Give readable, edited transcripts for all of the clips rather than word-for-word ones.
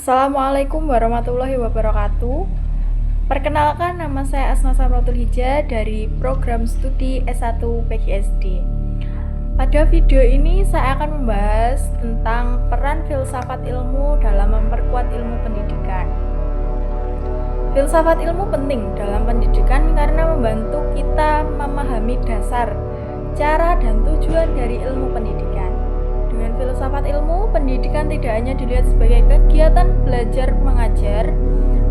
Assalamualaikum warahmatullahi wabarakatuh. Perkenalkan, nama saya Asna Samratul Hija dari program studi S1 PGSD. Pada video ini saya akan membahas tentang peran filsafat ilmu dalam memperkuat ilmu pendidikan. Filsafat ilmu penting dalam pendidikan karena membantu kita memahami dasar, cara, dan tujuan dari ilmu pendidikan. Dengan filsafat ilmu, pendidikan tidak hanya dilihat sebagai kegiatan belajar mengajar,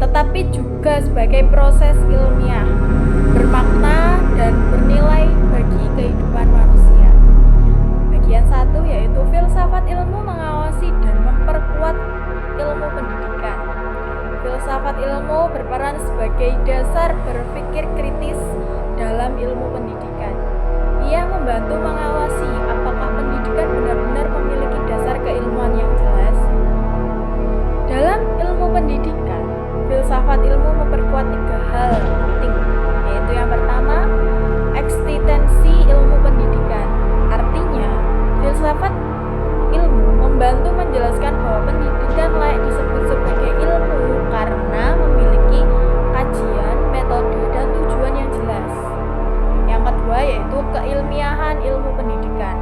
tetapi juga sebagai proses ilmiah, bermakna dan bernilai bagi kehidupan manusia. Bagian 1 yaitu filsafat ilmu mengawasi dan memperkuat ilmu pendidikan. Filsafat ilmu berperan sebagai dasar berpikir kritis dalam ilmu pendidikan. Ia membantu mengawasi apakah pendidikan benar-benar memiliki dasar keilmuan yang jelas. Dalam ilmu pendidikan, filsafat ilmu memperkuat 3 hal penting, yaitu yang pertama, eksistensi ilmu pendidikan. Artinya, filsafat ilmu membantu menjelaskan bahwa pendidikan layak disebut sebagai ilmu karena memiliki kajian, metode, dan tujuan yang jelas. Yang kedua yaitu keilmiahan ilmu pendidikan.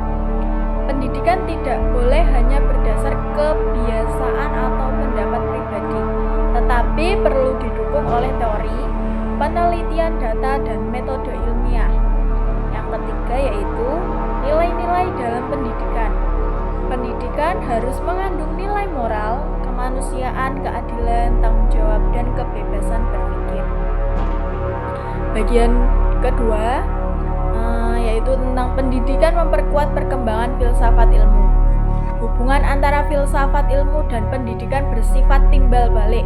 Pendidikan tidak boleh hanya berdasar kebiasaan atau pendapat pribadi, tetapi perlu didukung oleh teori, penelitian data, dan metode ilmiah. Yang ketiga yaitu nilai-nilai dalam pendidikan. Pendidikan harus mengandung nilai moral, kemanusiaan, keadilan, tanggung jawab, dan kebebasan berpikir. Bagian kedua yaitu tentang pendidikan memperkuat perkembangan filsafat ilmu. Hubungan antara filsafat ilmu dan pendidikan bersifat timbal balik.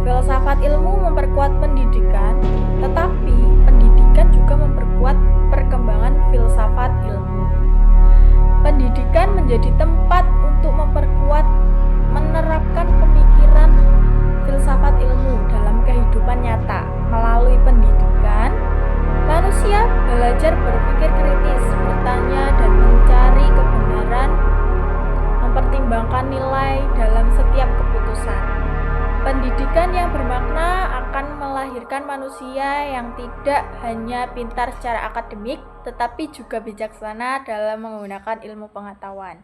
Filsafat ilmu memperkuat pendidikan, tetapi pendidikan juga memperkuat perkembangan filsafat ilmu. Pendidikan menjadi tempat untuk memperkuat menerapkan pemikiran filsafat ilmu dalam kehidupan nyata. Melalui pendidikan, manusia belajar berpikir kritis, bertanya dan mencari kebenaran, mempertimbangkan nilai dalam setiap keputusan. Pendidikan yang bermakna akan melahirkan manusia yang tidak hanya pintar secara akademik, tetapi juga bijaksana dalam menggunakan ilmu pengetahuan.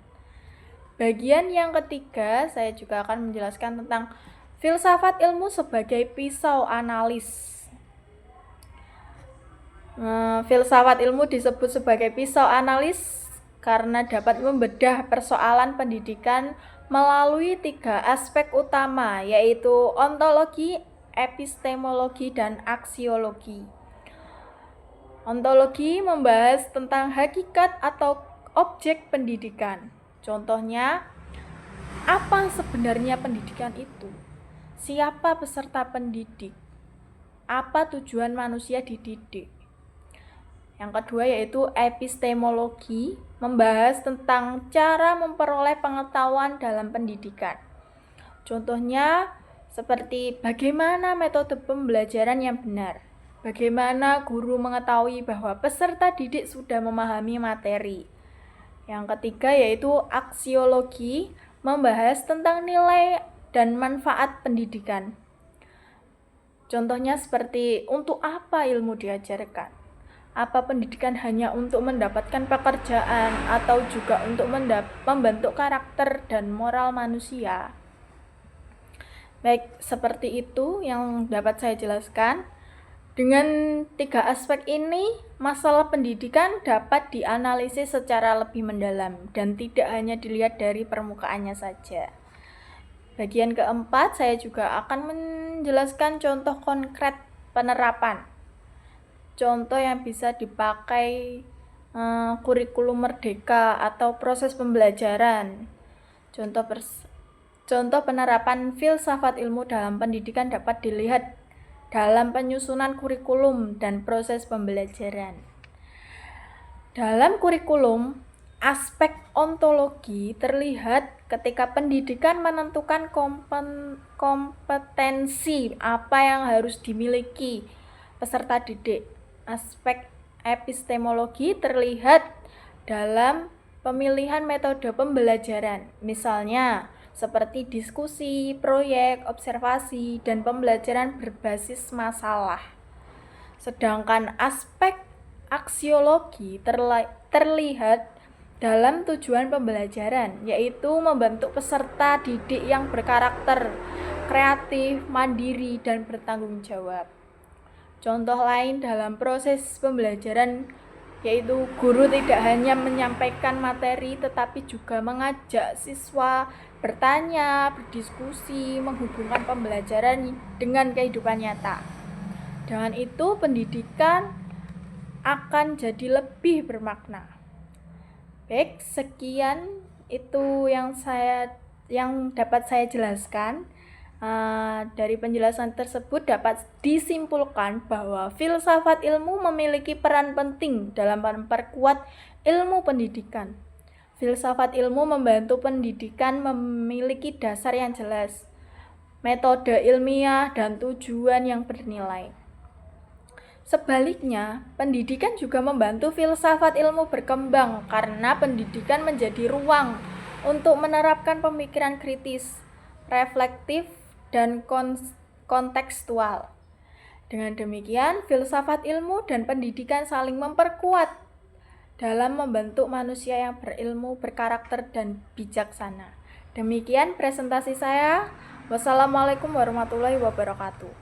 Bagian yang ketiga, saya juga akan menjelaskan tentang filsafat ilmu sebagai pisau analis. Filsafat ilmu disebut sebagai pisau analis karena dapat membedah persoalan pendidikan melalui 3 aspek utama, yaitu ontologi, epistemologi, dan aksiologi. Ontologi membahas tentang hakikat atau objek pendidikan. Contohnya, apa sebenarnya pendidikan itu? Siapa peserta pendidik? Apa tujuan manusia dididik? Yang kedua yaitu epistemologi, membahas tentang cara memperoleh pengetahuan dalam pendidikan. Contohnya seperti bagaimana metode pembelajaran yang benar, bagaimana guru mengetahui bahwa peserta didik sudah memahami materi. Yang ketiga yaitu aksiologi, membahas tentang nilai dan manfaat pendidikan. Contohnya seperti untuk apa ilmu diajarkan? Apa pendidikan hanya untuk mendapatkan pekerjaan atau juga untuk membentuk karakter dan moral manusia? Baik, seperti itu yang dapat saya jelaskan. Dengan 3 aspek ini, masalah pendidikan dapat dianalisis secara lebih mendalam dan tidak hanya dilihat dari permukaannya saja. Bagian keempat, saya juga akan menjelaskan contoh konkret penerapan. Contoh yang bisa dipakai kurikulum merdeka atau proses pembelajaran. Contoh penerapan filsafat ilmu dalam pendidikan dapat dilihat dalam penyusunan kurikulum dan proses pembelajaran. Dalam kurikulum, aspek ontologi terlihat ketika pendidikan menentukan kompetensi apa yang harus dimiliki peserta didik. Aspek epistemologi terlihat dalam pemilihan metode pembelajaran. Misalnya, seperti diskusi, proyek, observasi, dan pembelajaran berbasis masalah. Sedangkan aspek aksiologi terlihat dalam tujuan pembelajaran, yaitu membentuk peserta didik yang berkarakter, kreatif, mandiri, dan bertanggung jawab. Contoh lain dalam proses pembelajaran yaitu guru tidak hanya menyampaikan materi tetapi juga mengajak siswa bertanya, berdiskusi, menghubungkan pembelajaran dengan kehidupan nyata. Dengan itu pendidikan akan jadi lebih bermakna. Baik, sekian itu yang dapat saya jelaskan. Dari penjelasan tersebut dapat disimpulkan bahwa filsafat ilmu memiliki peran penting dalam memperkuat ilmu pendidikan. Filsafat ilmu membantu pendidikan memiliki dasar yang jelas, metode ilmiah, dan tujuan yang bernilai. Sebaliknya, pendidikan juga membantu filsafat ilmu berkembang karena pendidikan menjadi ruang untuk menerapkan pemikiran kritis, reflektif, dan kontekstual. Dengan demikian, filsafat ilmu dan pendidikan saling memperkuat dalam membentuk manusia yang berilmu, berkarakter, dan bijaksana. Demikian presentasi saya. Wassalamualaikum warahmatullahi wabarakatuh.